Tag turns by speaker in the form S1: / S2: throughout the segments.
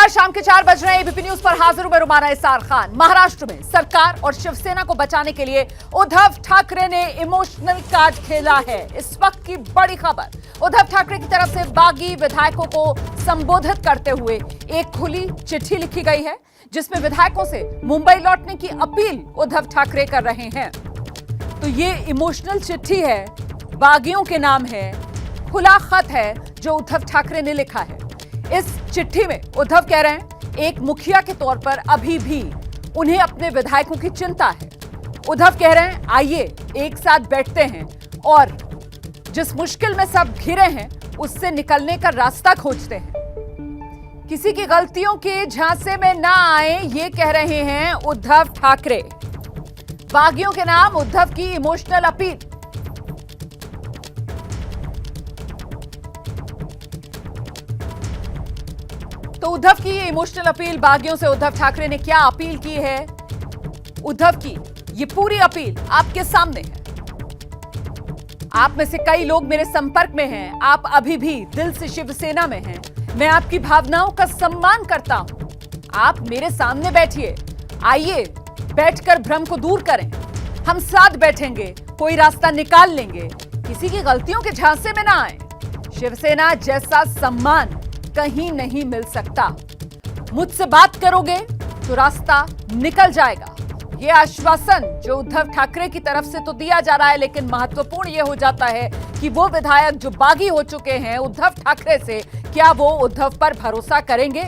S1: नमस्कार, शाम के 4 बज रहे हैं। एबीपी न्यूज पर हाजिर हूं मैं रुमाना इसार खान। महाराष्ट्र में सरकार और शिवसेना को बचाने के लिए उद्धव ठाकरे ने इमोशनल कार्ड खेला है। इस वक्त की बड़ी खबर, उद्धव ठाकरे की तरफ से बागी विधायकों को संबोधित करते हुए एक खुली चिट्ठी लिखी गई है, जिसमें विधायकों से मुंबई लौटने की अपील उद्धव ठाकरे कर रहे हैं। तो ये इमोशनल चिट्ठी है, बागियों के नाम है, खुला खत है जो उद्धव ठाकरे ने लिखा है। इस चिट्ठी में उद्धव कह रहे हैं, एक मुखिया के तौर पर अभी भी उन्हें अपने विधायकों की चिंता है। उद्धव कह रहे हैं, आइए एक साथ बैठते हैं और जिस मुश्किल में सब घिरे हैं उससे निकलने का रास्ता खोजते हैं। किसी की गलतियों के झांसे में ना आए, ये कह रहे हैं उद्धव ठाकरे। बागियों के नाम उद्धव की इमोशनल अपील। तो उद्धव की ये इमोशनल अपील, बागियों से उद्धव ठाकरे ने क्या अपील की है, उद्धव की ये पूरी अपील आपके सामने है। आप में से कई लोग मेरे संपर्क में हैं, आप अभी भी दिल से शिवसेना में हैं। मैं आपकी भावनाओं का सम्मान करता हूं। आप मेरे सामने बैठिए, आइए बैठकर भ्रम को दूर करें। हम साथ बैठेंगे, कोई रास्ता निकाल लेंगे। किसी की गलतियों के झांसे में ना आए। शिवसेना जैसा सम्मान कहीं नहीं मिल सकता। मुझसे बात करोगे तो रास्ता निकल जाएगा। यह आश्वासन जो उद्धव ठाकरे की तरफ से तो दिया जा रहा है, लेकिन महत्वपूर्ण यह हो जाता है कि वो विधायक जो बागी हो चुके हैं उद्धव ठाकरे से, क्या वो उद्धव पर भरोसा करेंगे?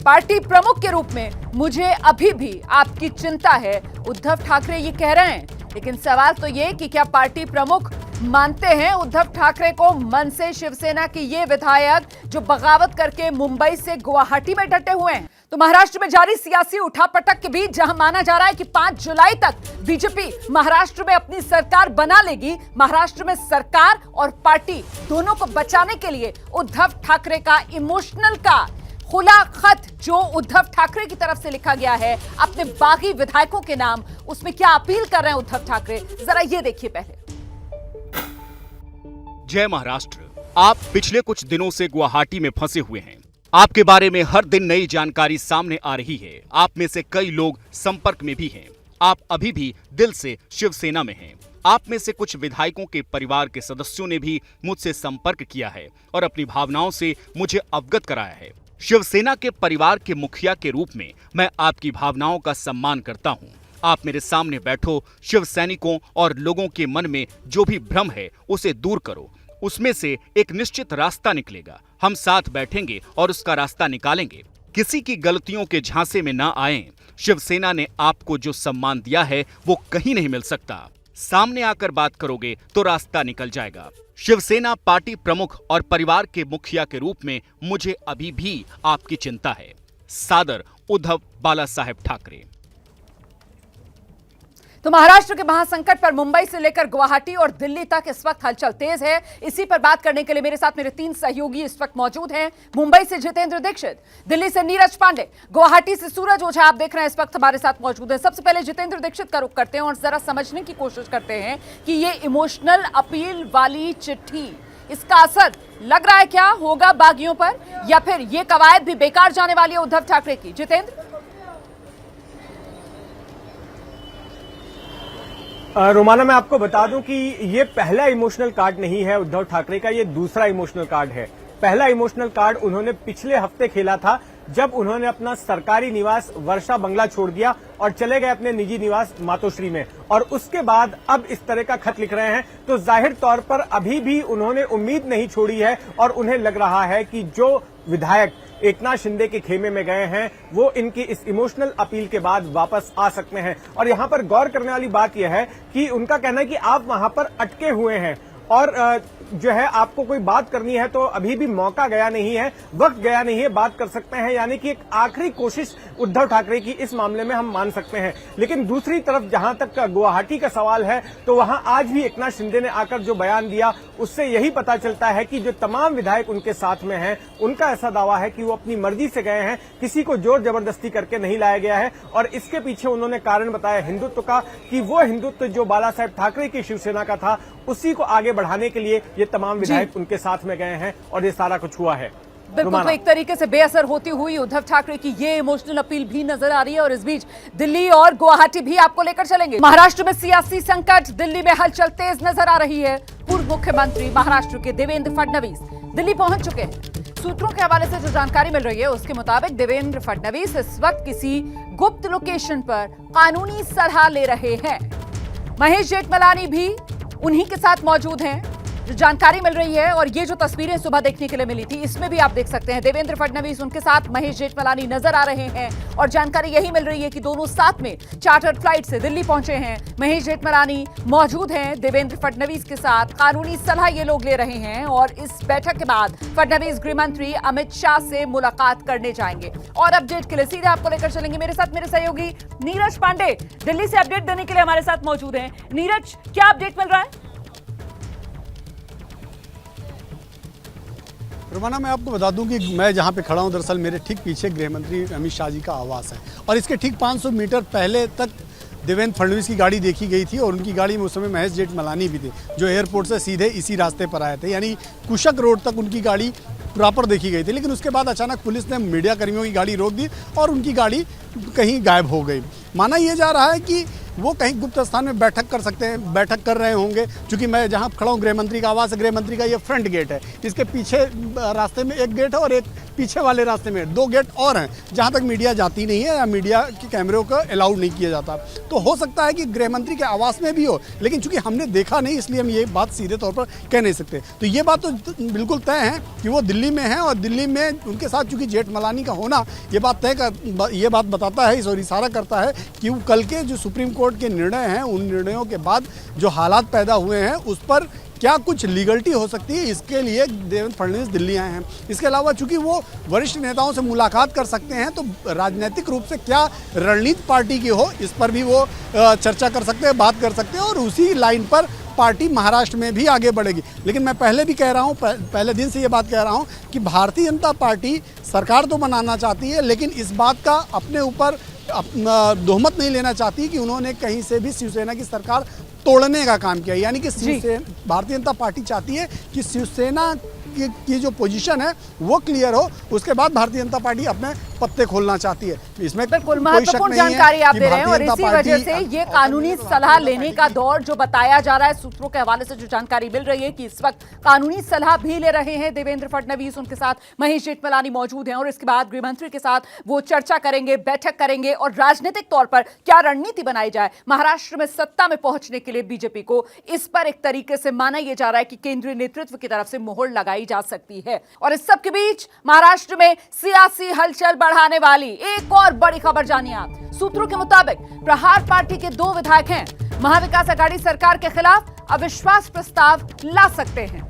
S1: पार्टी प्रमुख के रूप में मुझे अभी भी आपकी चिंता है, उद्धव ठाकरे ये कह रहे हैं। लेकिन सवाल तो ये कि क्या पार्टी प्रमुख मानते हैं उद्धव ठाकरे को? मन से शिवसेना के ये विधायक जो बगावत करके मुंबई से गुवाहाटी में डटे हुए हैं। तो महाराष्ट्र में जारी सियासी उठापटक के बीच जहां माना जा रहा है कि 5 जुलाई तक बीजेपी महाराष्ट्र में अपनी सरकार बना लेगी, महाराष्ट्र में सरकार और पार्टी दोनों को बचाने के लिए उद्धव ठाकरे का इमोशनल का खुला खत जो उद्धव ठाकरे की तरफ से लिखा गया है अपने बागी विधायकों के नाम, उसमें क्या अपील कर रहे हैं उद्धव ठाकरे, जरा ये देखिए पहले।
S2: जय महाराष्ट्र। आप पिछले कुछ दिनों से गुवाहाटी में फंसे हुए हैं। आपके बारे में हर दिन नई जानकारी सामने आ रही है। आप में से कई लोग संपर्क में भी हैं। आप अभी भी दिल से शिवसेना में हैं। आप में से कुछ विधायकों के परिवार के सदस्यों ने भी मुझसे संपर्क किया है और अपनी भावनाओं से मुझे अवगत कराया है। शिवसेना के परिवार के मुखिया के रूप में मैं आपकी भावनाओं का सम्मान करता हूं। आप मेरे सामने बैठो, शिव सैनिकों और लोगों के मन में जो भी भ्रम है उसे दूर करो। उसमें से एक निश्चित रास्ता निकलेगा। हम साथ बैठेंगे और उसका रास्ता निकालेंगे। किसी की गलतियों के झांसे में ना आए। शिवसेना ने आपको जो सम्मान दिया है वो कहीं नहीं मिल सकता। सामने आकर बात करोगे तो रास्ता निकल जाएगा। शिवसेना पार्टी प्रमुख और परिवार के मुखिया के रूप में मुझे अभी भी आपकी चिंता है। सादर, उद्धव बाला साहेब ठाकरे।
S1: तो महाराष्ट्र के महासंकट पर मुंबई से लेकर गुवाहाटी और दिल्ली तक इस वक्त हलचल तेज है। इसी पर बात करने के लिए मेरे साथ मेरे 3 सहयोगी इस वक्त मौजूद हैं। मुंबई से जितेंद्र दीक्षित, दिल्ली से नीरज पांडे, गुवाहाटी से सूरज ओझा आप देख रहे हैं इस वक्त हमारे साथ मौजूद हैं। सबसे पहले जितेंद्र दीक्षित का रुख करते हैं और जरा समझने की कोशिश करते हैं कि ये इमोशनल अपील वाली चिट्ठी, इसका असर लग रहा है क्या होगा बागियों पर, या फिर ये कवायद भी बेकार जाने वाली है उद्धव ठाकरे की? जितेंद्र।
S3: रोमाना, मैं आपको बता दूं कि ये पहला इमोशनल कार्ड नहीं है उद्धव ठाकरे का, ये दूसरा इमोशनल कार्ड है। पहला इमोशनल कार्ड उन्होंने पिछले हफ्ते खेला था, जब उन्होंने अपना सरकारी निवास वर्षा बंगला छोड़ दिया और चले गए अपने निजी निवास मातोश्री में, और उसके बाद अब इस तरह का खत लिख रहे हैं। तो जाहिर तौर पर अभी भी उन्होंने उम्मीद नहीं छोड़ी है और उन्हें लग रहा है कि जो विधायक एकनाथ शिंदे के खेमे में गए हैं वो इनकी इस इमोशनल अपील के बाद वापस आ सकते हैं। और यहां पर गौर करने वाली बात यह है कि उनका कहना है कि आप वहां पर अटके हुए हैं और जो है आपको कोई बात करनी है तो अभी भी मौका गया नहीं है, वक्त गया नहीं है, बात कर सकते हैं। यानी कि एक आखिरी कोशिश उद्धव ठाकरे की इस मामले में हम मान सकते हैं। लेकिन दूसरी तरफ जहां तक गुवाहाटी का सवाल है तो वहां आज भी एकनाथ शिंदे ने आकर जो बयान दिया उससे यही पता चलता है कि जो तमाम विधायक उनके साथ में हैं उनका ऐसा दावा है कि वो अपनी मर्जी से गए हैं, किसी को जोर जबरदस्ती करके नहीं लाया गया है। और इसके पीछे उन्होंने कारण बताया हिंदुत्व का, कि वो हिंदुत्व जो बाला साहेब ठाकरे की शिवसेना का था उसी को आगे बढ़ाने के लिए ये तमाम विधायक उनके साथ में गए हैं और ये सारा कुछ हुआ है।
S1: बिल्कुल, तो एक तरीके से बेअसर होती हुई उद्धव ठाकरे की ये इमोशनल अपील भी नजर आ रही है। और इस बीच दिल्ली और गुवाहाटी भी आपको लेकर चलेंगे। महाराष्ट्र में सियासी संकट, दिल्ली में हलचल तेज नजर आ रही है। पूर्व मुख्यमंत्री महाराष्ट्र के देवेंद्र फडणवीस दिल्ली पहुंच चुके हैं। सूत्रों के हवाले से जो जानकारी मिल रही है उसके मुताबिक देवेंद्र फडणवीस इस वक्त किसी गुप्त लोकेशन पर कानूनी सलाह ले रहे हैं। महेश जेठमलानी भी उन्हीं के साथ मौजूद हैं, जो जानकारी मिल रही है। और ये जो तस्वीरें सुबह देखने के लिए मिली थी, इसमें भी आप देख सकते हैं देवेंद्र फडणवीस, उनके साथ महेश जेठमलानी नजर आ रहे हैं। और जानकारी यही मिल रही है कि दोनों साथ में चार्टर्ड फ्लाइट से दिल्ली पहुंचे हैं। महेश जेठमलानी मौजूद हैं देवेंद्र फडणवीस के साथ, कानूनी सलाह ये लोग ले रहे हैं। और इस बैठक के बाद फडणवीस गृह मंत्री अमित शाह से मुलाकात करने जाएंगे। और अपडेट के लिए सीधे आपको लेकर चलेंगे मेरे साथ मेरे सहयोगी नीरज पांडे दिल्ली से अपडेट देने के लिए हमारे साथ मौजूद हैं। नीरज, क्या अपडेट मिल रहा है?
S4: रुमाना, मैं आपको बता दूं कि मैं जहां पे खड़ा हूं, दरअसल मेरे ठीक पीछे गृह मंत्री अमित शाह जी का आवास है। और इसके ठीक 500 मीटर पहले तक देवेंद्र फडणवीस की गाड़ी देखी गई थी। और उनकी गाड़ी में उस समय महेश जेठमलानी भी थे, जो एयरपोर्ट से सीधे इसी रास्ते पर आए थे। यानी कुशक रोड तक उनकी गाड़ी प्रॉपर देखी गई थी। लेकिन उसके बाद अचानक पुलिस ने मीडिया कर्मियों की गाड़ी रोक दी और उनकी गाड़ी कहीं गायब हो गई। माना यह जा रहा है कि वो कहीं गुप्त स्थान में बैठक कर रहे होंगे। क्योंकि मैं जहां खड़ा हूं, गृह मंत्री का आवास है। गृह मंत्री का ये फ्रंट गेट है। इसके पीछे रास्ते में एक गेट है और एक पीछे वाले रास्ते में 2 गेट और हैं, जहां तक मीडिया जाती नहीं है या मीडिया के कैमरों को अलाउड नहीं किया जाता। तो हो सकता है कि गृह मंत्री के आवास में भी हो, लेकिन चूंकि हमने देखा नहीं, इसलिए हम ये बात सीधे तौर पर कह नहीं सकते। तो ये बात तो बिल्कुल तय है कि वो दिल्ली में है। और दिल्ली में उनके साथ चूंकि जेठमलानी का होना, ये बात बताता है और इशारा करता है कि वो कल के जो सुप्रीम कोर्ट के निर्णय हैं, उन निर्णयों के बाद जो हालात पैदा हुए हैं उस पर क्या कुछ लीगलिटी हो सकती है, इसके लिए देवेंद्र फडणवीस दिल्ली आए हैं। इसके अलावा चूंकि वो वरिष्ठ नेताओं से मुलाकात कर सकते हैं, तो राजनीतिक रूप से क्या रणनीति पार्टी की हो, इस पर भी वो चर्चा कर सकते हैं, बात कर सकते हैं। और उसी लाइन पर पार्टी महाराष्ट्र में भी आगे बढ़ेगी। लेकिन मैं पहले भी कह रहा हूँ, पहले दिन से ये बात कह रहा हूँ कि भारतीय जनता पार्टी सरकार तो बनाना चाहती है, लेकिन इस बात का अपने ऊपर दोहमत नहीं लेना चाहती कि उन्होंने कहीं से भी शिवसेना की सरकार तोड़ने का काम किया। यानी कि भारतीय जनता पार्टी चाहती है कि शिवसेना की जो पोजीशन है वो क्लियर हो, उसके बाद भारतीय जनता पार्टी अपने पत्ते खोलना चाहती है। इसमें
S1: बिल्कुल महत्वपूर्ण जानकारी आप दे रहे हैं। और इसी वजह से ये कानूनी सलाह लेने का दौर जो बताया जा रहा है, सूत्रों के हवाले से जो जानकारी मिल रही है कि इस वक्त कानूनी सलाह भी ले रहे हैं देवेंद्र फडणवीस, उनके साथ महेश जेठमलानी मौजूद हैं। और इसके बाद गृह मंत्री के साथ वो चर्चा करेंगे, बैठक करेंगे और राजनीतिक तौर पर क्या रणनीति बनाई जाए महाराष्ट्र में सत्ता में पहुंचने के लिए बीजेपी को, इस पर एक तरीके से माना यह जा रहा है कि केंद्रीय नेतृत्व की तरफ से मोहर लगाई जा सकती है। और इस सब के बीच महाराष्ट्र में सियासी हलचल बढ़ाने वाली एक और बड़ी खबर जानिए आप। सूत्रों के मुताबिक प्रहार पार्टी के 2 विधायक हैं, महाविकास अघाड़ी सरकार के खिलाफ अविश्वास प्रस्ताव ला सकते हैं।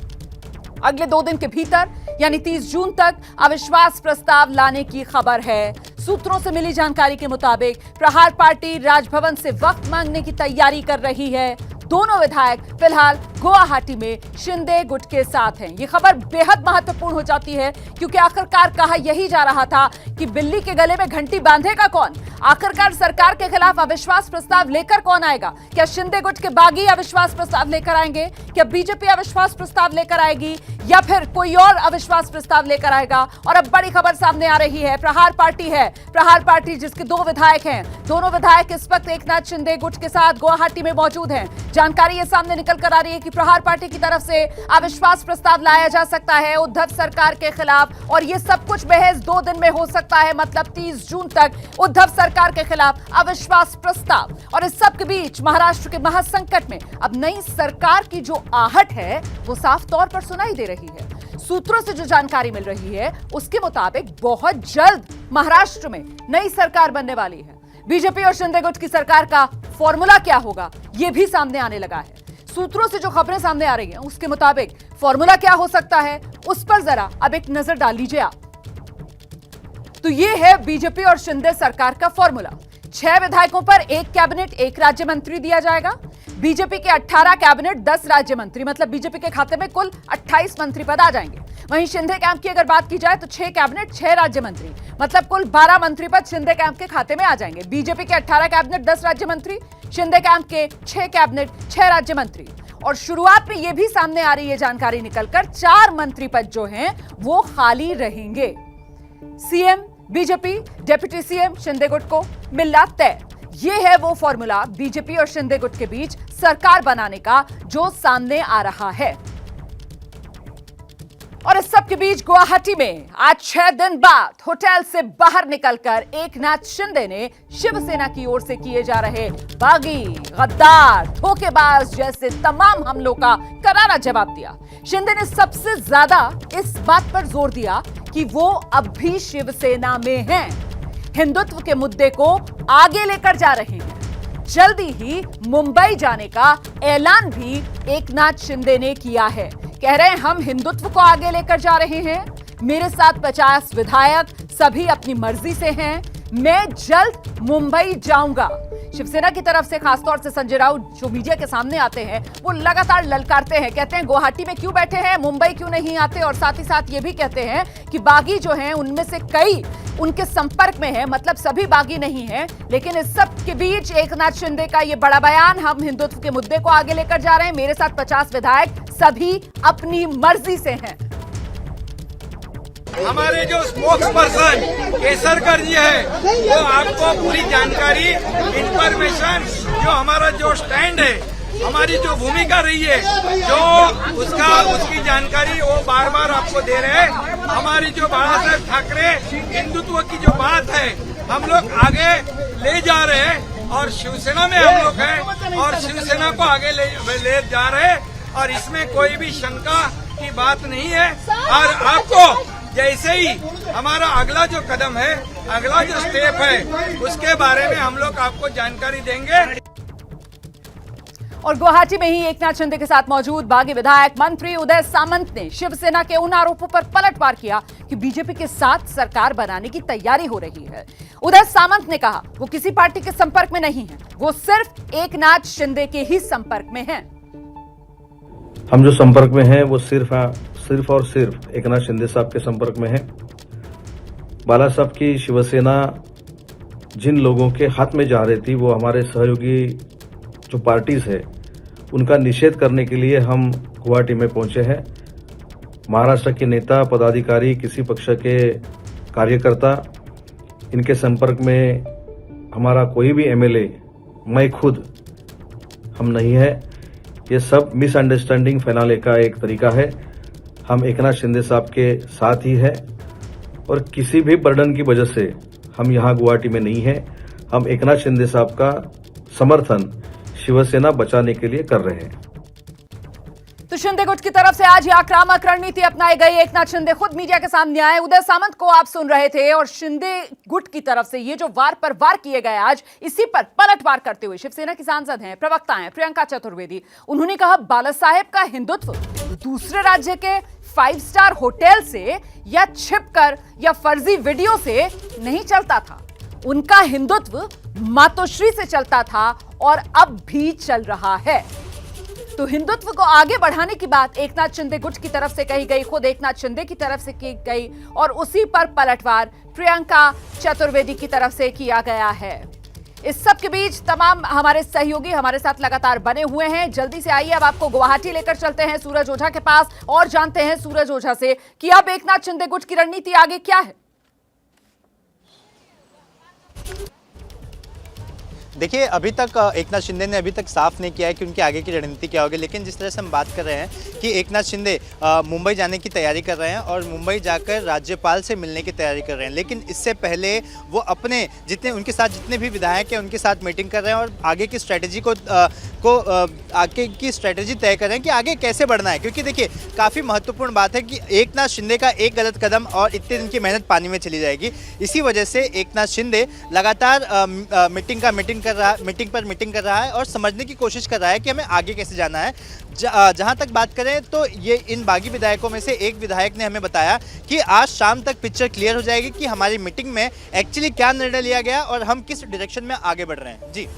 S1: अगले 2 दिन के भीतर यानी 30 जून तक अविश्वास प्रस्ताव लाने की खबर है। सूत्रों से मिली जानकारी के मुताबिक प्रहार पार्टी राजभवन से वक्त मांगने की तैयारी कर रही है। दोनों विधायक फिलहाल गुवाहाटी में शिंदे गुट के साथ हैं। ये खबर बेहद महत्वपूर्ण हो जाती है क्योंकि आखिरकार कहा यही जा रहा था कि बिल्ली के गले में घंटी बांधेगा कौन। आखिरकार सरकार के खिलाफ अविश्वास प्रस्ताव लेकर कौन आएगा? क्या शिंदे गुट के बागी अविश्वास प्रस्ताव लेकर आएंगे? क्या बीजेपी अविश्वास प्रस्ताव लेकर आएगी या फिर कोई और अविश्वास प्रस्ताव लेकर आएगा? और अब बड़ी खबर सामने आ रही है, प्रहार पार्टी है। प्रहार पार्टी जिसके 2 विधायक हैं, दोनों विधायक इस वक्त एकनाथ शिंदे गुट के साथ गुवाहाटी में मौजूद हैं। जानकारी ये सामने निकल कर आ रही है कि प्रहार पार्टी की तरफ से अविश्वास प्रस्ताव लाया जा सकता है उद्धव सरकार के खिलाफ। और ये सब कुछ बहस 2 दिन में हो सकता है, मतलब 30 जून तक उद्धव सरकार के खिलाफ अविश्वास प्रस्ताव। और इस सब के बीच महाराष्ट्र के महासंकट में अब नई सरकार की जो आहट है वो साफ तौर पर सुनाई दे रही है। सूत्रों से जो जानकारी मिल रही है उसके मुताबिक बहुत जल्द महाराष्ट्र में नई सरकार बनने वाली है। बीजेपी और शिंदे गुट की सरकार का फॉर्मूला क्या होगा यह भी सामने आने लगा है। सूत्रों से जो खबरें सामने आ रही हैं उसके मुताबिक फॉर्मूला क्या हो सकता है उस पर जरा अब एक नजर डाल लीजिए आप। तो ये है बीजेपी और शिंदे सरकार का फॉर्मूला। 6 विधायकों पर 1 कैबिनेट 1 राज्य मंत्री दिया जाएगा। बीजेपी के 18 कैबिनेट 10 राज्य मंत्री, मतलब बीजेपी के खाते में कुल 28 मंत्री पद आ जाएंगे। वहीं शिंदे कैंप की अगर बात की जाए तो 6 कैबिनेट 6 राज्य मंत्री, मतलब कुल 12 मंत्री पद शिंदे कैंप के खाते में आ जाएंगे। बीजेपी के 18 कैबिनेट 10 राज्य मंत्री, शिंदे कैंप के 6 कैबिनेट 6 राज्य मंत्री। और शुरुआत में यह भी सामने आ रही है जानकारी निकलकर 4 मंत्री पद जो हैं वो खाली रहेंगे। CM BJP, deputy CM Shinde गुट को मिलना तय। यह है वो फॉर्मूला बीजेपी और शिंदे गुट के बीच सरकार बनाने का जो सामने आ रहा है। और इस सब के बीच गुवाहाटी में आज 6 दिन बाद होटल से बाहर निकलकर एकनाथ शिंदे ने शिवसेना की ओर से किए जा रहे बागी, गद्दार, धोखेबाज जैसे तमाम हमलों का करारा जवाब दिया। शिंदे ने सबसे ज्यादा इस बात पर जोर दिया कि वो अब भी शिवसेना में हैं, हिंदुत्व के मुद्दे को आगे लेकर जा रहे हैं। जल्दी ही मुंबई जाने का ऐलान भी एकनाथ शिंदे ने किया है। कह रहे हैं हम हिंदुत्व को आगे लेकर जा रहे हैं, मेरे साथ 50 विधायक सभी अपनी मर्जी से हैं, मैं जल्द मुंबई जाऊंगा। शिवसेना की तरफ से खासतौर से संजय राउत जो मीडिया के सामने आते हैं वो लगातार ललकारते हैं, कहते हैं गुवाहाटी में क्यों बैठे हैं, मुंबई क्यों नहीं आते, और साथ ही साथ ये भी कहते हैं कि बागी जो हैं उनमें से कई उनके संपर्क में है, मतलब सभी बागी नहीं है। लेकिन इस सब के बीच एकनाथ शिंदे का ये बड़ा बयान, हम हिंदुत्व के मुद्दे को आगे लेकर जा रहे हैं, मेरे साथ 50 विधायक सभी अपनी मर्जी से हैं।
S5: हमारे जो स्पोक्स पर्सन केसरकर जी है वो आपको पूरी जानकारी, इंफॉर्मेशन, जो हमारा जो स्टैंड है, हमारी जो भूमिका रही है, जो उसकी जानकारी वो बार बार आपको दे रहे हैं। हमारी जो बाला साहेब ठाकरे हिंदुत्व की जो बात है हम लोग आगे ले जा रहे हैं और शिवसेना में हम लोग हैं और शिवसेना को आगे ले जा रहे हैं और इसमें कोई भी शंका की बात नहीं है। और आपको जैसे ही हमारा अगला जो कदम है, अगला जो स्टेप है, उसके बारे में हम लोग आपको जानकारी देंगे।
S1: और गुवाहाटी में ही एकनाथ शिंदे के साथ मौजूद बागी विधायक मंत्री उदय सामंत ने शिवसेना के उन आरोपों पर पलटवार किया कि बीजेपी के साथ सरकार बनाने की तैयारी हो रही है। उदय सामंत ने कहा वो किसी पार्टी के संपर्क में नहीं है, वो सिर्फ एकनाथ शिंदे के ही संपर्क में हैं।
S6: हम जो संपर्क में हैं वो सिर्फ और सिर्फ एकनाथ शिंदे साहब के संपर्क में है। बाला साहब की शिवसेना जिन लोगों के हाथ में जा रही थी वो हमारे सहयोगी जो पार्टीज है उनका निषेध करने के लिए हम गुवाहाटी में पहुंचे हैं। महाराष्ट्र के नेता, पदाधिकारी, किसी पक्ष के कार्यकर्ता, इनके संपर्क में हमारा कोई भी एमएलए, मैं खुद, हम नहीं है। ये सब मिसअंडरस्टैंडिंग फैलाने का एक तरीका है। हम एकनाथ शिंदे साहब के साथ ही है और किसी भी बर्डन की वजह से हम यहाँ गुवाहाटी में नहीं है। हम एकनाथ शिंदे साहब का समर्थन शिवसेना बचाने के लिए कर रहे हैं।
S1: तो शिंदे गुट की तरफ से आज ये आक्रामक रणनीति अपनाई गई। एकनाथ शिंदे खुद मीडिया के सामने आए। उदय सामंत को आप सुन रहे थे और शिंदे गुट की तरफ से ये जो वार पर वार किए गए आज, इसी पर पलटवार करते हुए शिवसेना की सांसद हैं, प्रवक्ता हैं प्रियंका चतुर्वेदी, उन्होंने कहा बाला साहेब का हिंदुत्व दूसरे राज्य के 5 स्टार होटल से या छिपकर या फर्जी वीडियो से नहीं चलता था, उनका हिंदुत्व मातोश्री से चलता था और अब भी चल रहा है। तो हिंदुत्व को आगे बढ़ाने की बात एकनाथ शिंदे गुट की तरफ से कही गई, खुद एकनाथ शिंदे की तरफ से की गई और उसी पर पलटवार प्रियंका चतुर्वेदी की तरफ से किया गया है। इस सब के बीच तमाम हमारे सहयोगी हमारे साथ लगातार बने हुए हैं। जल्दी से आइए अब आपको गुवाहाटी लेकर चलते हैं सूरज ओझा के पास और जानते हैं सूरज ओझा से कि अब एकनाथ शिंदे गुट की रणनीति आगे क्या है।
S7: देखिए, अभी तक एकनाथ शिंदे ने अभी तक साफ नहीं किया है कि उनकी आगे की रणनीति क्या होगी, लेकिन जिस तरह से हम बात कर रहे हैं कि एकनाथ शिंदे मुंबई जाने की तैयारी कर रहे हैं और मुंबई जाकर राज्यपाल से मिलने की तैयारी कर रहे हैं, लेकिन इससे पहले वो अपने उनके साथ जितने भी विधायक हैं उनके साथ मीटिंग कर रहे हैं और आगे की स्ट्रैटेजी आगे की स्ट्रैटेजी तय कर रहे हैं कि आगे कैसे बढ़ना है। क्योंकि देखिए, काफ़ी महत्वपूर्ण बात है कि एकनाथ शिंदे का एक गलत कदम और इतने दिन की मेहनत पानी में चली जाएगी। इसी वजह से एकनाथ शिंदे लगातार मीटिंग पर मीटिंग कर रहा है और समझने की कोशिश कर रहा है कि हमें आगे कैसे जाना है। जहां तक बात करें तो ये इन बागी विधायकों में से एक विधायक ने हमें बताया कि आज शाम तक पिक्चर क्लियर हो जाएगी कि हमारी मीटिंग में एक्चुअली क्या निर्णय लिया गया और हम किस डायरेक्शन में आगे बढ़ रहे हैं। जी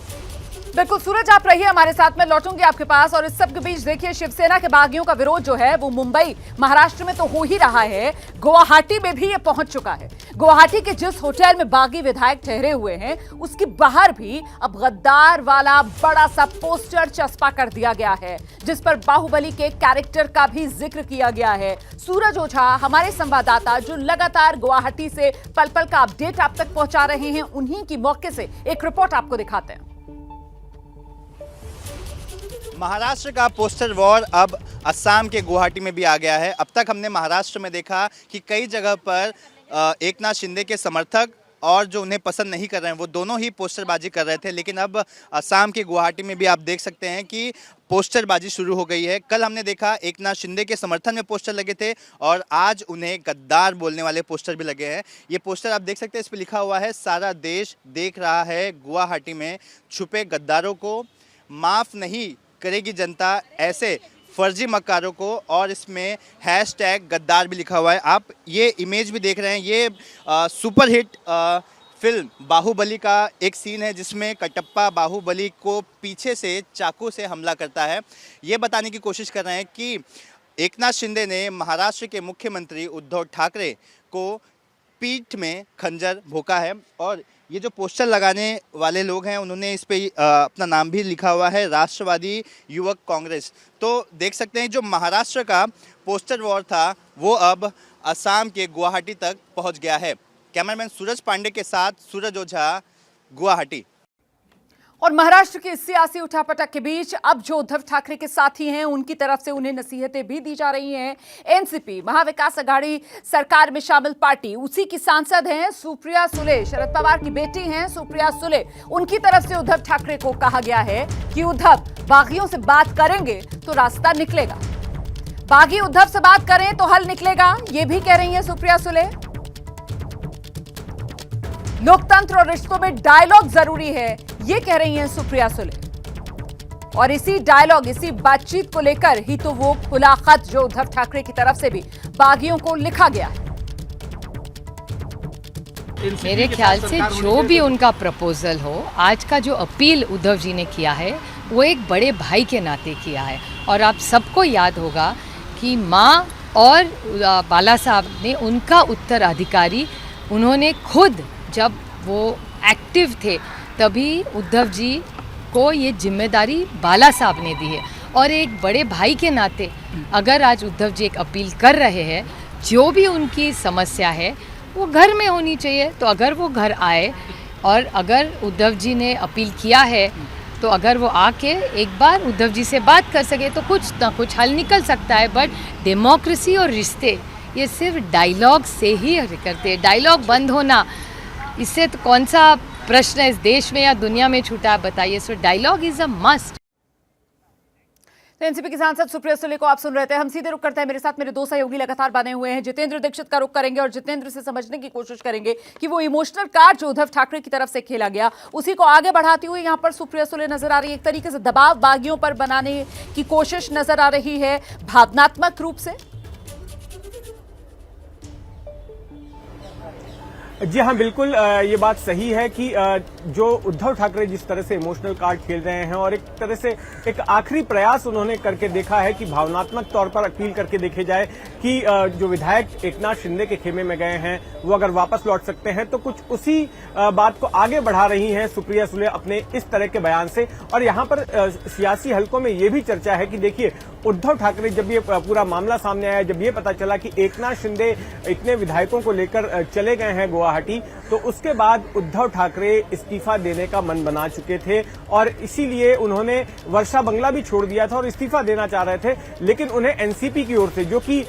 S1: बिल्कुल सूरज, आप रहिए हमारे साथ में, लौटूंगी आपके पास। और इस सब के बीच देखिए, शिवसेना के बागियों का विरोध जो है वो मुंबई महाराष्ट्र में तो हो ही रहा है, गुवाहाटी में भी ये पहुंच चुका है। गुवाहाटी के जिस होटल में बागी विधायक ठहरे हुए हैं उसके बाहर भी अब गद्दार वाला बड़ा सा पोस्टर चस्पा कर दिया गया है, जिस पर बाहुबली के कैरेक्टर का भी जिक्र किया गया है। सूरज ओझा हमारे संवाददाता जो लगातार गुवाहाटी से पल पल का अपडेट आप तक पहुंचा रहे हैं, उन्हीं की मौके से एक रिपोर्ट आपको दिखाते हैं।
S7: महाराष्ट्र का पोस्टर वॉर अब असम के गुवाहाटी में भी आ गया है। अब तक हमने महाराष्ट्र में देखा कि कई जगह पर एकनाथ शिंदे के समर्थक और जो उन्हें पसंद नहीं कर रहे हैं वो दोनों ही पोस्टरबाजी कर रहे थे, लेकिन अब असम के गुवाहाटी में भी आप देख सकते हैं कि पोस्टरबाजी शुरू हो गई है। कल हमने देखा एकनाथ शिंदे के समर्थन में पोस्टर लगे थे और आज उन्हें गद्दार बोलने वाले पोस्टर भी लगे हैं। ये पोस्टर आप देख सकते हैं, इस पर लिखा हुआ है, सारा देश देख रहा है गुवाहाटी में छुपे गद्दारों को, माफ़ नहीं करेगी जनता ऐसे फर्जी मक्कारों को, और इसमें हैशटैग गद्दार भी लिखा हुआ है। आप ये इमेज भी देख रहे हैं, ये सुपरहिट फिल्म बाहुबली का एक सीन है जिसमें कटप्पा बाहुबली को पीछे से चाकू से हमला करता है। ये बताने की कोशिश कर रहे हैं कि एकनाथ शिंदे ने महाराष्ट्र के मुख्यमंत्री उद्धव ठाकरे को पीठ में खंजर भोंका है। और ये जो पोस्टर लगाने वाले लोग हैं उन्होंने इस पे अपना नाम भी लिखा हुआ है, राष्ट्रवादी युवक कांग्रेस। तो देख सकते हैं जो महाराष्ट्र का पोस्टर वॉर था वो अब असम के गुवाहाटी तक पहुंच गया है। कैमरामैन सूरज पांडे के साथ सूरज ओझा, गुवाहाटी।
S1: और महाराष्ट्र की सियासी उठापटक के बीच अब जो उद्धव ठाकरे के साथी हैं उनकी तरफ से उन्हें नसीहतें भी दी जा रही हैं। एनसीपी महाविकास आघाड़ी सरकार में शामिल पार्टी, उसी की सांसद हैं सुप्रिया सुले, शरद पवार की बेटी हैं सुप्रिया सुले। उनकी तरफ से उद्धव ठाकरे को कहा गया है कि उद्धव बागियों से बात करेंगे तो रास्ता निकलेगा, बागी उद्धव से बात करें तो हल निकलेगा, ये भी कह रही हैं सुप्रिया सुले। लोकतंत्र और रिश्तों में डायलॉग जरूरी है, ये कह रही हैं सुप्रिया सुले। और इसी डायलॉग, इसी बातचीत को लेकर ही तो वो खुला खत जो उद्धव ठाकरे की तरफ से भी बागियों को लिखा गया है।
S8: मेरे ख्याल से जो भी उनका प्रपोजल हो, आज का जो अपील उद्धव जी ने किया है वो एक बड़े भाई के नाते किया है। और आप सबको याद होगा कि माँ और बाला साहब ने उनका उत्तराधिकारी, उन्होंने खुद जब वो एक्टिव थे तभी उद्धव जी को ये जिम्मेदारी बाला साहब ने दी है। और एक बड़े भाई के नाते अगर आज उद्धव जी एक अपील कर रहे हैं, जो भी उनकी समस्या है वो घर में होनी चाहिए, तो अगर वो घर आए और अगर उद्धव जी ने अपील किया है तो अगर वो आके एक बार उद्धव जी से बात कर सके तो कुछ ना कुछ हल निकल सकता है। बट डेमोक्रेसी और रिश्ते ये सिर्फ डायलॉग से ही करते हैं। डायलॉग बंद होना, इससे तो कौन सा प्रश्न इस देश में या दुनिया में छूटा है बताइए। So dialogue is a must.
S1: NCP की सांसद सुप्रिया सुले को आप सुन रहे थे। हम सीधे रुक करते हैं, मेरे साथ मेरे दो सहयोगी लगातार बने हुए हैं। जितेंद्र दीक्षित का रुख करेंगे और जितेंद्र से समझने की कोशिश करेंगे कि वो इमोशनल कार्ड जो उद्धव ठाकरे की तरफ से खेला गया उसी को आगे बढ़ाती हुई यहाँ पर सुप्रिया सुले नजर आ रही है। एक तरीके से दबाव बागियों पर बनाने की कोशिश नजर आ रही है, भावनात्मक रूप से।
S3: जी हाँ, बिल्कुल ये बात सही है कि जो उद्धव ठाकरे जिस तरह से इमोशनल कार्ड खेल रहे हैं और एक तरह से एक आखिरी प्रयास उन्होंने करके देखा है कि भावनात्मक तौर पर अपील करके देखे जाए कि जो विधायक एकनाथ शिंदे के खेमे में गए हैं वो अगर वापस लौट सकते हैं, तो कुछ उसी बात को आगे बढ़ा रही हैं सुप्रिया सुले अपने इस तरह के बयान से। और यहाँ पर सियासी हलकों में ये भी चर्चा है कि देखिए, उद्धव ठाकरे जब ये पूरा मामला सामने आया, जब ये पता चला कि एकनाथ शिंदे इतने विधायकों को लेकर चले गए हैं गुवाहाटी, तो उसके बाद उद्धव ठाकरे इस्तीफा देने का मन बना चुके थे और इसीलिए उन्होंने वर्षा बंगला भी छोड़ दिया था और इस्तीफा देना चाह रहे थे। लेकिन उन्हें एनसीपी की ओर से, जो कि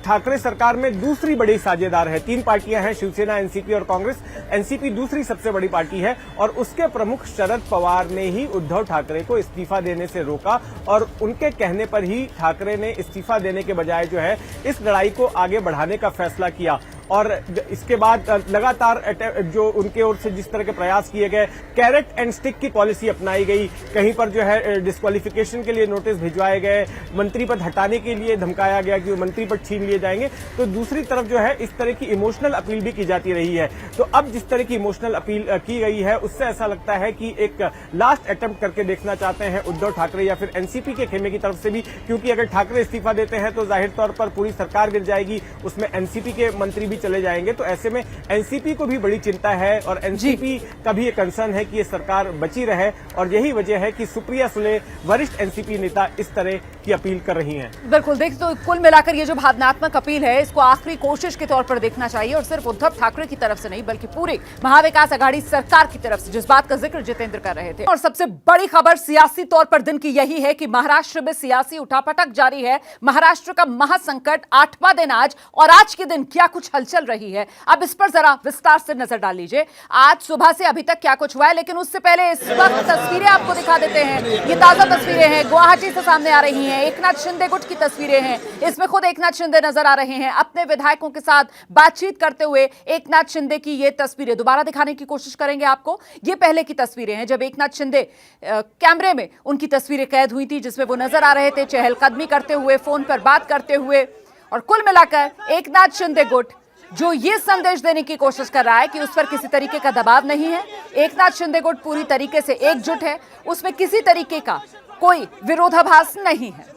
S3: ठाकरे सरकार में दूसरी बड़ी साझेदार है, 3 पार्टियां हैं, शिवसेना, एनसीपी और कांग्रेस, एनसीपी दूसरी सबसे बड़ी पार्टी है, और उसके प्रमुख शरद पवार ने ही उद्धव ठाकरे को इस्तीफा देने से रोका। और उनके कहने पर ही ठाकरे ने इस्तीफा देने के बजाय जो है इस लड़ाई को आगे बढ़ाने का फैसला किया। और इसके बाद लगातार जो उनके ओर से जिस तरह के प्रयास किए गए, कैरेट एंड स्टिक की पॉलिसी अपनाई गई, कहीं पर जो है डिस्क्वालिफिकेशन के लिए नोटिस भिजवाए गए, मंत्री पद हटाने के लिए धमकाया गया कि वो मंत्री पद छीन लिए जाएंगे। तो दूसरी तरफ जो है इस तरह की इमोशनल अपील भी की जाती रही है। तो अब जिस तरह की इमोशनल अपील की गई है उससे ऐसा लगता है कि एक लास्ट अटेम्प्ट करके देखना चाहते हैं उद्धव ठाकरे या फिर एनसीपी के खेमे की तरफ से भी, क्योंकि अगर ठाकरे इस्तीफा देते हैं तो जाहिर तौर पर पूरी सरकार गिर जाएगी, उसमें एनसीपी के मंत्री भी चले जाएंगे। तो ऐसे में एनसीपी को भी बड़ी चिंता है और एनसीपी का भी ये कंसर्न है कि ये सरकार बची रहे, और यही वजह है कि सुप्रिया सुले वरिष्ठ एनसीपी नेता इस तरह की अपील कर रही हैं।
S1: बिल्कुल, देखिए तो कुल मिलाकर ये जो भावनात्मक अपील है इसको आखिरी कोशिश के तौर पर देखना चाहिए, और सिर्फ उद्धव ठाकरे की तरफ से नहीं बल्कि पूरे महाविकास आघाड़ी सरकार की तरफ से, जिस बात का जिक्र जितेंद्र कर रहे थे। और सबसे बड़ी खबर सियासी तौर पर दिन की यही है कि महाराष्ट्र में सियासी उठापटक जारी है। महाराष्ट्र का महासंकट 8वां दिन आज, और आज के दिन क्या कुछ हलचल रही है, अब इस पर जरा विस्तार से नजर डाल लीजिए। आज सुबह से अभी तक क्या कुछ हुआ है, लेकिन उससे पहले इस वक्त तस्वीरें आपको दिखा देते हैं। ये ताजा तस्वीरें हैं, गुवाहाटी से सामने आ रही हैं। एकनाथ शिंदे गुट की तस्वीरें हैं, इसमें खुद एकनाथ शिंदे नजर आ रहे हैं अपने विधायकों के साथ बातचीत करते हुए। एकनाथ शिंदे की ये तस्वीरें दोबारा दिखाने की कोशिश करेंगे आपको। ये पहले की तस्वीरें हैं जब एकनाथ शिंदे कैमरे में उनकी तस्वीरें कैद हुई थी, जिसमें वो नजर आ रहे थे चहलकदमी करते हुए, फोन पर बात करते हुए। और कुल मिलाकर एकनाथ शिंदे गुट जो ये संदेश देने की कोशिश कर रहा है कि उस पर किसी तरीके का दबाव नहीं है। एकनाथ शिंदे गुट पूरी तरीके से एकजुट है, उसमें किसी तरीके का कोई विरोधाभास नहीं है।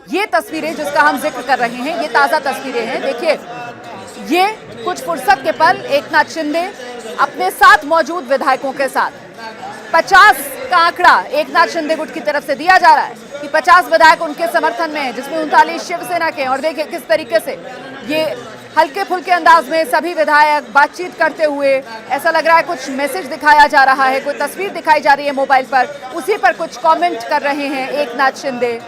S1: ये तस्वीरें जिसका हम जिक्र कर रहे हैं, ये ताजा तस्वीरें हैं। देखिए, ये कुछ फुर्सत के पल एकनाथ शिंदे अपने साथ मौजूद विधायकों के साथ। 50 का आंकड़ा एकनाथ शिंदे गुट की तरफ से दिया जा रहा है कि 50 विधायक उनके समर्थन में हैं, जिसमें 39 शिवसेना के। और देखिए किस तरीके से ये हल्के फुल्के अंदाज में सभी विधायक बातचीत करते हुए, ऐसा लग रहा है कुछ मैसेज दिखाया जा रहा है, कोई तस्वीर दिखाई जा रही है मोबाइल पर, उसी पर कुछ कमेंट कर रहे हैं एकनाथ शिंदे।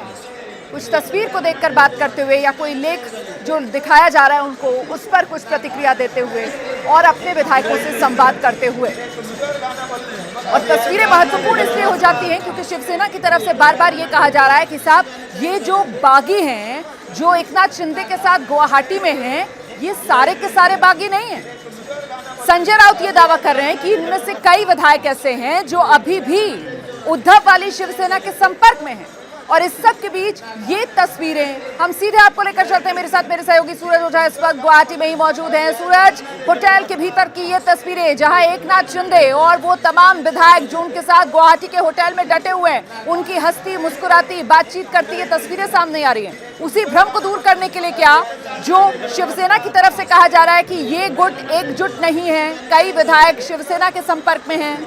S1: कुछ तस्वीर को देखकर बात करते हुए या कोई लेख जो दिखाया जा रहा है उनको, उस पर कुछ प्रतिक्रिया देते हुए और अपने विधायकों से संवाद करते हुए। और तस्वीरें महत्वपूर्ण इसलिए हो जाती हैं क्योंकि शिवसेना की तरफ से बार बार ये कहा जा रहा है कि साहब ये जो बागी हैं, जो एकनाथ शिंदे के साथ गुवाहाटी में हैं, ये सारे के सारे बागी नहीं हैं। संजय राउत ये दावा कर रहे हैं कि इनमें से कई विधायक ऐसे हैं जो अभी भी उद्धव वाली शिवसेना के संपर्क में हैं। और इस सब के बीच ये तस्वीरें हम सीधे आपको लेकर चलते हैं। मेरे साथ मेरे सहयोगी सूरज ओझा इस वक्त गुवाहाटी में ही मौजूद हैं। सूरज, होटल के भीतर की ये तस्वीरें जहां एकनाथ शिंदे और वो तमाम विधायक जो उनके साथ गुवाहाटी के होटल में डटे हुए हैं, उनकी हंसती मुस्कुराती बातचीत करती ये तस्वीरें सामने आ रही हैं। उसी भ्रम को दूर करने के लिए क्या जो शिवसेना की तरफ से कहा जा रहा है कि ये गुट एकजुट नहीं है, कई विधायक शिवसेना के संपर्क में हैं।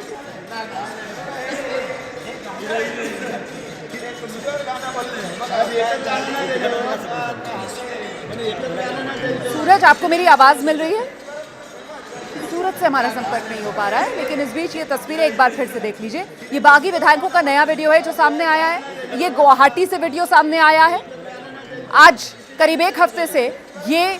S1: सूरज, आपको मेरी आवाज मिल रही है? सूरज से हमारा संपर्क नहीं हो पा रहा है, लेकिन इस बीच ये तस्वीरें एक बार फिर से देख लीजिए। ये बागी विधायकों का नया वीडियो है जो सामने आया है। ये गुवाहाटी से वीडियो सामने आया है। आज करीब एक हफ्ते से ये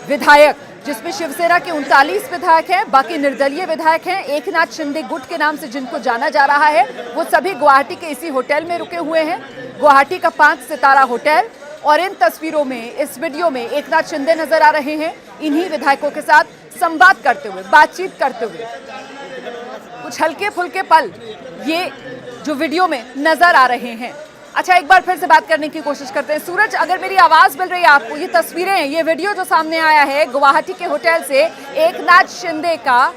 S1: विधायक, जिसमें शिवसेना के 39 विधायक हैं, बाकी निर्दलीय विधायक हैं, एकनाथ शिंदे गुट के नाम से जिनको जाना जा रहा है, वो सभी गुवाहाटी के इसी होटल में रुके हुए हैं। गुवाहाटी का 5 सितारा होटल। और इन तस्वीरों में, इस वीडियो में एकनाथ शिंदे नजर आ रहे हैं इन्हीं विधायकों के साथ संवाद करते हुए, बातचीत करते हुए। कुछ हल्के फुल्के पल ये जो वीडियो में नजर आ रहे हैं। अच्छा, एक बार फिर से बात करने की कोशिश करते हैं। सूरज, अगर मेरी आवाज मिल रही है आपको, ये तस्वीरें, ये वीडियो जो सामने आया है गुवाहाटी के होटल से एकनाथ शिंदे का,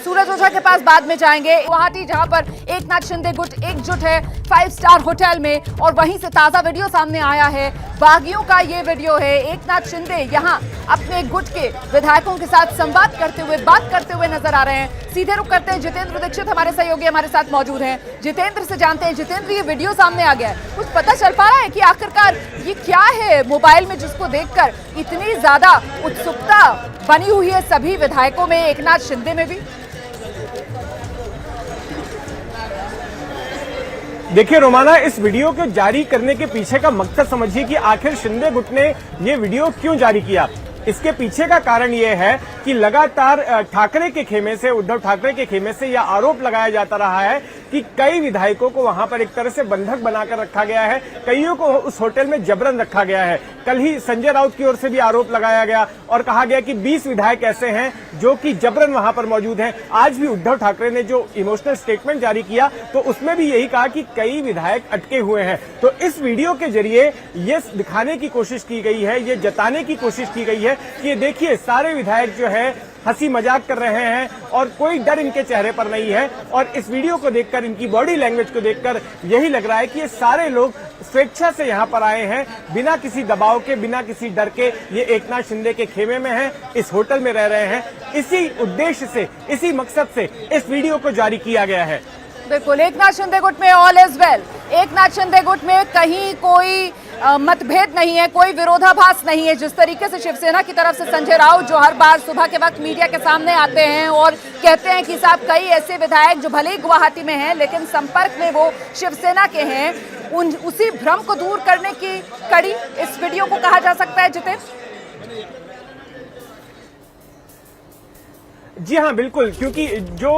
S1: सूरज ओझा के पास बाद में जाएंगे। गुवाहाटी जहां पर एकनाथ शिंदे गुट एकजुट है 5 स्टार होटल में, और वहीं से ताजा वीडियो सामने आया है। बागियों का ये वीडियो है। एकनाथ शिंदे यहां अपने गुट के विधायकों के साथ संवाद करते हुए, बात करते हुए नजर आ रहे हैं। सीधे रुक करते हैं, जितेंद्र दीक्षित हमारे सहयोगी हमारे साथ मौजूद हैं। जितेंद्र से जानते हैं, जितेंद्र ये वीडियो सामने आ गया है, कुछ पता चल पा रहा है कि आखिरकार ये क्या है मोबाइल में जिसको देखकर इतनी ज्यादा उत्सुकता बनी हुई है सभी विधायकों में, एकनाथ शिंदे में भी?
S3: देखिए रोमाना, इस वीडियो को जारी करने के पीछे का मकसद समझिए कि आखिर शिंदे गुट ने ये वीडियो क्यों जारी किया। इसके पीछे का कारण यह है कि लगातार ठाकरे के खेमे से, उद्धव ठाकरे के खेमे से यह आरोप लगाया जाता रहा है कि कई विधायकों को वहां पर एक तरह से बंधक बनाकर रखा गया है, कईयों को उस होटल में जबरन रखा गया है। कल ही संजय राउत की ओर से भी आरोप लगाया गया और कहा गया कि 20 विधायक ऐसे हैं जो कि जबरन वहां पर मौजूद हैं। आज भी उद्धव ठाकरे ने जो इमोशनल स्टेटमेंट जारी किया तो उसमें भी यही कहा कि कई विधायक अटके हुए हैं। तो इस वीडियो के जरिए ये दिखाने की कोशिश की गई है, ये जताने की कोशिश की गई है कि देखिए सारे विधायक जो है हंसी मजाक कर रहे हैं और कोई डर इनके चेहरे पर नहीं है। और इस वीडियो को देखकर, इनकी बॉडी लैंग्वेज को देखकर यही लग रहा है कि ये सारे लोग स्वेच्छा से यहाँ पर आए हैं, बिना किसी दबाव के, बिना किसी डर के। ये एकनाथ शिंदे के खेमे में हैं, इस होटल में रह रहे हैं। इसी उद्देश्य से, इसी मकसद से इस वीडियो को जारी किया गया है।
S1: बिल्कुल, एकनाथ शिंदे गुट में all is well. Eknath Shinde गुट में कहीं कोई मतभेद नहीं है, कोई विरोधाभास नहीं है। जिस तरीके से शिवसेना की तरफ से संजय राउत जो हर बार सुबह के वक्त मीडिया के सामने आते हैं और कहते हैं कि साहब कई ऐसे विधायक जो भले ही गुवाहाटी में हैं लेकिन संपर्क में वो शिवसेना के हैं, उसी भ्रम को दूर करने की कड़ी इस वीडियो को कहा जा सकता है। जितेंद्र
S3: जी हाँ, बिल्कुल, क्योंकि जो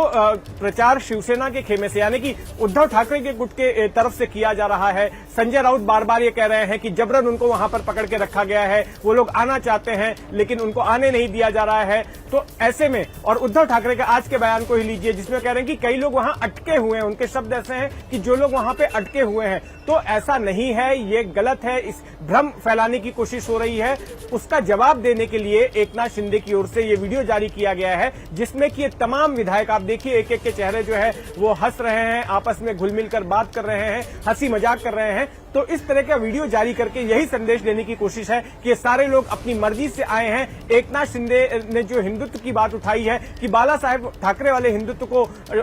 S3: प्रचार शिवसेना के खेमे से यानी कि उद्धव ठाकरे के गुट के तरफ से किया जा रहा है, संजय राउत बार बार ये कह रहे हैं कि जबरन उनको वहां पर पकड़ के रखा गया है, वो लोग आना चाहते हैं लेकिन उनको आने नहीं दिया जा रहा है। तो ऐसे में, और उद्धव ठाकरे के आज के बयान को ही लीजिए जिसमें कह रहे हैं कि कई लोग वहां अटके हुए हैं, उनके शब्द ऐसे हैं कि जो लोग वहां पे अटके हुए हैं। तो ऐसा नहीं है, ये गलत है, इस भ्रम फैलाने की कोशिश हो रही है। उसका जवाब देने के लिए एकनाथ शिंदे की ओर से ये वीडियो जारी किया गया है जिसमें कि ये तमाम विधायक, आप देखिए एक एक के चेहरे जो है वो हंस रहे हैं, आपस में घुल मिलकर बात कर रहे हैं, हंसी मजाक कर रहे हैं। तो इस तरह का वीडियो जारी करके यही संदेश देने की कोशिश है कि ये सारे लोग अपनी मर्जी से आए हैं। एकनाथ शिंदे ने जो हिंदुत्व की बात उठाई है कि बाला साहेब ठाकरे वाले हिंदुत्व को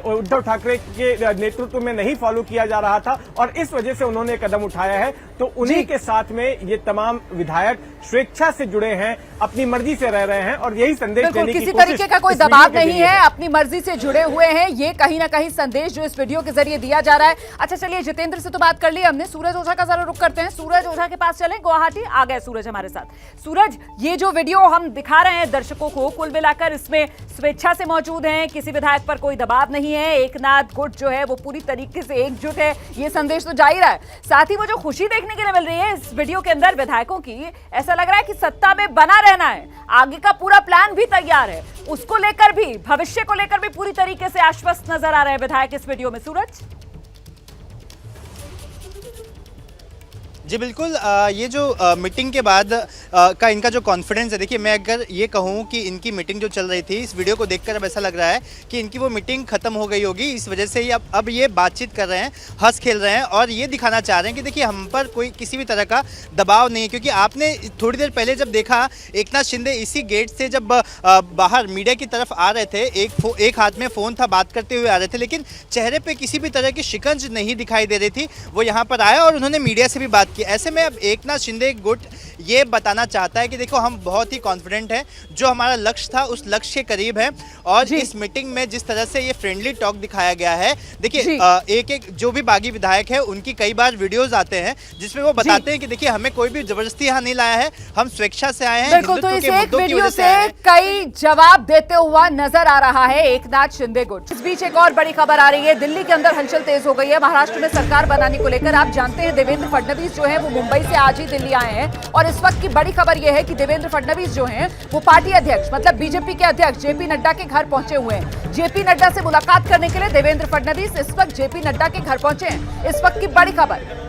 S3: उद्धव ठाकरे के नेतृत्व में नहीं फॉलो किया जा रहा था और इस वजह से उन्होंने कदम उठाया है। तो उन्हीं के साथ में ये तमाम विधायक स्वेच्छा से जुड़े हैं, अपनी मर्जी से रह रहे हैं और यही संदेश देने की
S1: किसी
S3: कोशिश
S1: तरीके का कोई दबाव नहीं है, अपनी मर्जी से जुड़े हुए हैं। ये कहीं ना कहीं संदेश जो इस वीडियो के जरिए दिया जा रहा है। अच्छा चलिए, जितेंद्र से तो बात कर ली हमने, सूरज ओझा का जरा रुख करते हैं। सूरज ओझा के पास चलें, गुवाहाटी आ गए सूरज हमारे साथ। सूरज, ये जो वीडियो हम दिखा रहे हैं दर्शकों को, कुल मिलाकर इसमें स्वेच्छा से मौजूद हैं, किसी विधायक पर कोई दबाव नहीं है, एकनाथ गुट जो है वो पूरी तरीके से एकजुट है, ये संदेश तो जा ही रहा है। साथ ही वो जो खुशी देखने के लिए मिल रही है इस वीडियो के अंदर विधायकों की, ऐसा लग रहा है कि सत्ता में बना रहना है, आगे का पूरा प्लान भी तैयार है, उसको लेकर भी, भविष्य को लेकर भी पूरी तरीके से आश्वस्त नजर आ रहे हैं विधायक इस वीडियो में। सूरज
S7: जी बिल्कुल, ये जो मीटिंग के बाद का इनका जो कॉन्फिडेंस है, देखिए मैं अगर ये कहूँ कि इनकी मीटिंग जो चल रही थी, इस वीडियो को देखकर अब ऐसा लग रहा है कि इनकी वो मीटिंग खत्म हो गई होगी, इस वजह से ही अब ये बातचीत कर रहे हैं, हंस खेल रहे हैं और ये दिखाना चाह रहे हैं कि देखिए हम पर कोई किसी भी तरह का दबाव नहीं है। क्योंकि आपने थोड़ी देर पहले जब देखा एकनाथ शिंदे इसी गेट से जब बाहर मीडिया की तरफ आ रहे थे, एक हाथ में फ़ोन था, बात करते हुए आ रहे थे, लेकिन चेहरे पर किसी भी तरह की शिकंज नहीं दिखाई दे रही थी। वो यहाँ पर आया और उन्होंने मीडिया से भी बात कि ऐसे में अब एकनाथ शिंदे गुट ये बताना चाहता है कि देखो हम बहुत ही कॉन्फिडेंट हैं, जो हमारा लक्ष्य था उस लक्ष्य के करीब है। और इस मीटिंग में जिस तरह से ये फ्रेंडली टॉक दिखाया गया है, देखिए एक जो भी बागी विधायक है उनकी कई बार वीडियोस आते हैं जिसमें वो बताते हैं कि देखिए हमें कोई भी जबरदस्ती यहाँ नहीं लाया है, हम स्वेच्छा से आए हैं,
S1: हिंदुत्व के मुद्दों की वजह से आए हैं। कई जवाब देते हुआ नजर आ रहा है एकनाथ शिंदे गुट। इस बीच एक और बड़ी खबर आ रही है, दिल्ली के अंदर हलचल तेज हो गई है महाराष्ट्र में सरकार बनाने को लेकर। आप जानते हैं देवेंद्र फडणवीस जो है वो मुंबई से आज ही दिल्ली आए हैं और इस वक्त की बड़ी खबर यह है कि देवेंद्र फडणवीस जो हैं वो पार्टी अध्यक्ष मतलब बीजेपी के अध्यक्ष जेपी नड्डा के घर पहुंचे हुए हैं। जेपी नड्डा से मुलाकात करने के लिए देवेंद्र फडणवीस इस वक्त जेपी नड्डा के घर पहुंचे हैं। इस वक्त की बड़ी खबर,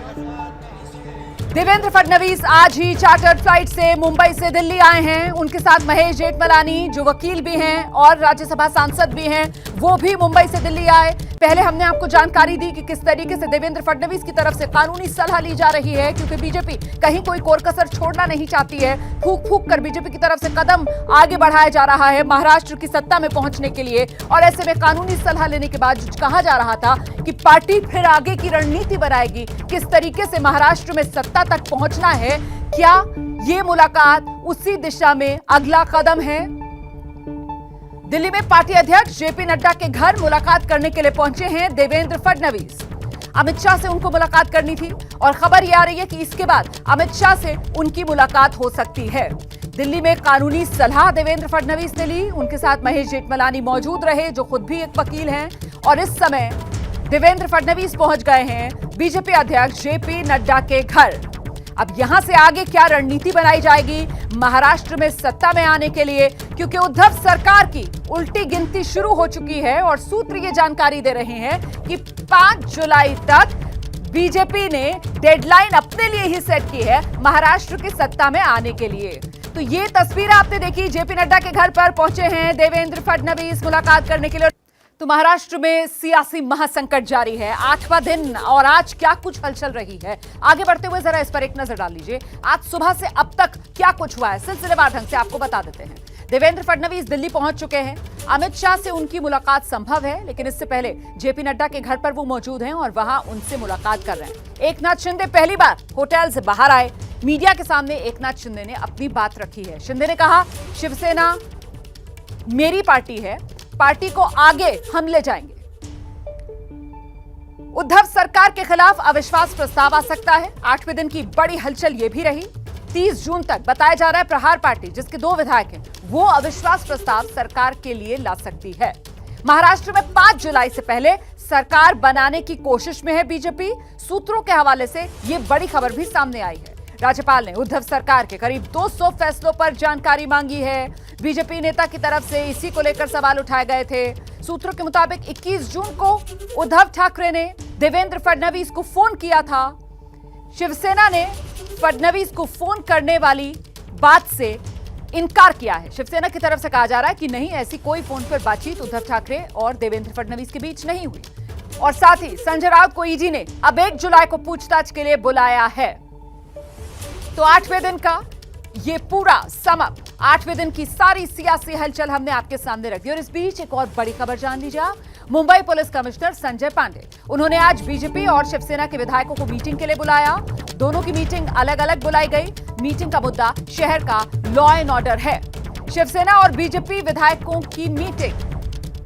S1: देवेंद्र फडणवीस आज ही चार्टर्ड फ्लाइट से मुंबई से दिल्ली आए हैं। उनके साथ महेश जेठमलानी जो वकील भी हैं और राज्यसभा सांसद भी हैं, वो भी मुंबई से दिल्ली आए। पहले हमने आपको जानकारी दी कि किस तरीके से देवेंद्र फडणवीस की तरफ से कानूनी सलाह ली जा रही है, क्योंकि बीजेपी कहीं कोई कोर-कसर छोड़ना नहीं चाहती है। फूक फूक कर बीजेपी की तरफ से कदम आगे बढ़ाया जा रहा है महाराष्ट्र की सत्ता में पहुंचने के लिए। और ऐसे में कानूनी सलाह लेने के बाद कहा जा रहा था कि पार्टी फिर आगे की रणनीति बनाएगी, किस तरीके से महाराष्ट्र में सत्ता तक पहुंचना है। क्या ये मुलाकात उसी दिशा में अगला कदम है? दिल्ली में पार्टी अध्यक्ष जेपी नड्डा के घर मुलाकात करने के लिए पहुंचे हैं देवेंद्र फडणवीस। अमित शाह से उनको मुलाकात करनी थी और खबर ये आ रही है कि इसके बाद अमित शाह से उनकी मुलाकात हो सकती है। दिल्ली में कानूनी सलाह देवेंद्र फडणवीस ने ली। उनके साथ महेश जेठमलानी मौजूद रहे, जो खुद भी एक वकील हैं, और इस समय देवेंद्र फडणवीस पहुंच गए हैं बीजेपी अध्यक्ष जेपी नड्डा के घर। अब यहां से आगे क्या रणनीति बनाई जाएगी महाराष्ट्र में सत्ता में आने के लिए, क्योंकि उद्धव सरकार की उल्टी गिनती शुरू हो चुकी है और सूत्र ये जानकारी दे रहे हैं कि 5 जुलाई तक बीजेपी ने डेडलाइन अपने लिए ही सेट की है महाराष्ट्र की सत्ता में आने के लिए। तो ये तस्वीर आपने देखी, जेपी नड्डा के घर पर पहुंचे हैं देवेंद्र फडणवीस मुलाकात करने के लिए। तो महाराष्ट्र में सियासी महासंकट जारी है, 8वां दिन, और आज क्या कुछ हलचल रही है, आगे बढ़ते हुए जरा इस पर एक नजर डाल लीजिए। आज सुबह से अब तक क्या कुछ हुआ है, सिलसिलेवार ढंग से आपको बता देते हैं। देवेंद्र फडणवीस दिल्ली पहुंच चुके हैं। अमित शाह से उनकी मुलाकात संभव है, लेकिन इससे पहले जेपी नड्डा के घर पर वो मौजूद हैं और वहां उनसे मुलाकात कर रहे हैं। एकनाथ शिंदे पहली बार होटल से बाहर आए। मीडिया के सामने एकनाथ शिंदे ने अपनी बात रखी है। शिंदे ने कहा, शिवसेना मेरी पार्टी है, पार्टी को आगे हम ले जाएंगे। उद्धव सरकार के खिलाफ अविश्वास प्रस्ताव आ सकता है। 8वें दिन की बड़ी हलचल ये भी रही। 30 जून तक बताया जा रहा है प्रहार पार्टी, जिसके 2 विधायक हैं, वो अविश्वास प्रस्ताव सरकार के लिए ला सकती है। महाराष्ट्र में 5 जुलाई से पहले सरकार बनाने की कोशिश में है बीजेपी। सूत्रों के हवाले से ये बड़ी खबर भी सामने आई है। राज्यपाल ने उद्धव सरकार के करीब 200 फैसलों पर जानकारी मांगी है। बीजेपी नेता की तरफ से इसी को लेकर सवाल उठाए गए थे। सूत्रों के मुताबिक 21 जून को उद्धव ठाकरे ने देवेंद्र फडणवीस को फोन किया था। शिवसेना ने फडणवीस को फोन करने वाली बात से इनकार किया है। शिवसेना की तरफ से कहा जा रहा है कि नहीं, ऐसी कोई फोन पर बातचीत उद्धव ठाकरे और देवेंद्र फडणवीस के बीच नहीं हुई। और साथ ही संजय राउत को ईडी ने अब 1 जुलाई को पूछताछ के लिए बुलाया है। तो 8वें दिन का ये पूरा समअप, 8वें दिन की सारी सियासी हलचल हमने आपके सामने रख दी। और इस बीच एक और बड़ी खबर जान लीजिए आप। मुंबई पुलिस कमिश्नर संजय पांडे, उन्होंने आज बीजेपी और शिवसेना के विधायकों को मीटिंग के लिए बुलाया। दोनों की मीटिंग अलग अलग बुलाई गई। मीटिंग का मुद्दा शहर का लॉ एंड ऑर्डर है। शिवसेना और बीजेपी विधायकों की मीटिंग,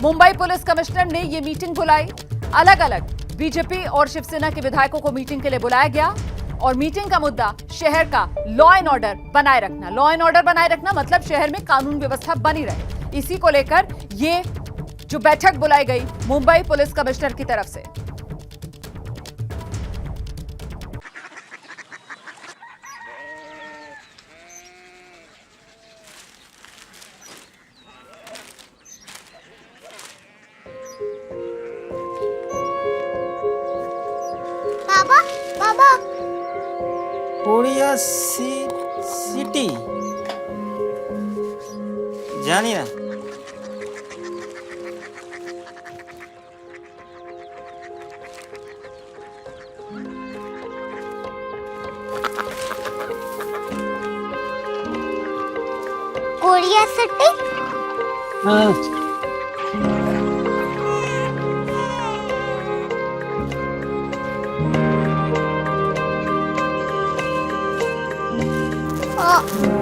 S1: मुंबई पुलिस कमिश्नर ने ये मीटिंग बुलाई। अलग अलग बीजेपी और शिवसेना के विधायकों को मीटिंग के लिए बुलाया गया और मीटिंग का मुद्दा शहर का लॉ एंड ऑर्डर बनाए रखना। लॉ एंड ऑर्डर बनाए रखना मतलब शहर में कानून व्यवस्था बनी रहे। इसी को लेकर ये जो बैठक बुलाई गई मुंबई पुलिस कमिश्नर की तरफ से।
S9: बाबा, बाबा,
S10: कोरिया सिटी जानी ना।
S9: Korea city?
S10: हाँ।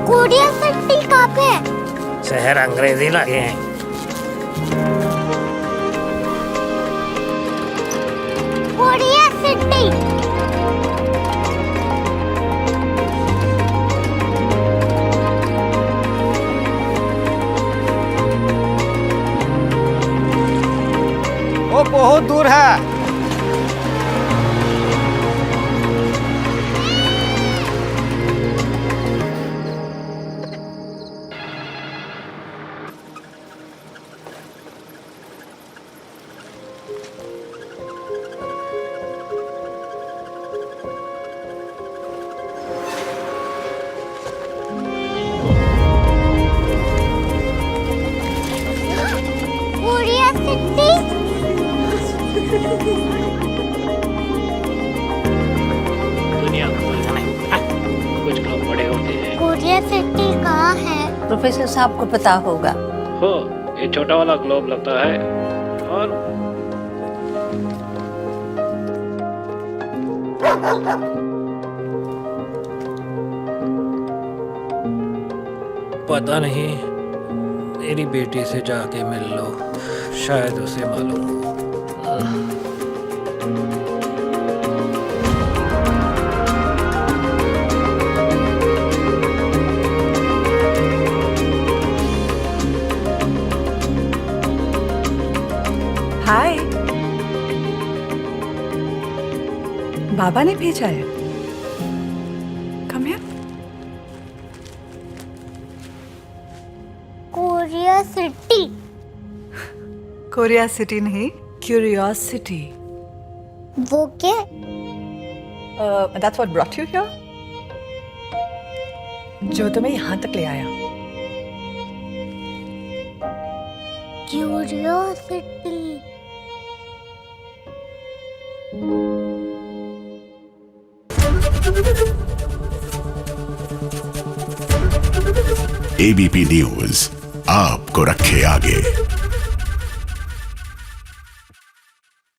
S9: कोरिया सिटी कहाँ पे है?
S10: शहर अंग्रेजी लगे हैं।
S9: Korea city.
S10: वो बहुत दूर है।
S9: Korea city.
S11: दुनिया को कुछ लोग बड़े होते हैं।
S9: कोरिया सिटी कहाँ है?
S12: प्रोफेसर साहब को पता होगा।
S11: हो, ये छोटा वाला ग्लोब लगता है और पता नहीं, मेरी बेटी से जाके मिल लो, शायद उसे मालूम हो।
S12: हाय। बाबा ने भेजा है। Come here.
S9: Korea city.
S12: Korea city नहीं, क्यूरियोसिटी।
S9: वो क्या?
S12: That's what brought you here? जो तुम्हें यहाँ तक ले आया।
S9: क्यूरियोसिटी।
S13: एबीपी न्यूज आपको रखे आगे।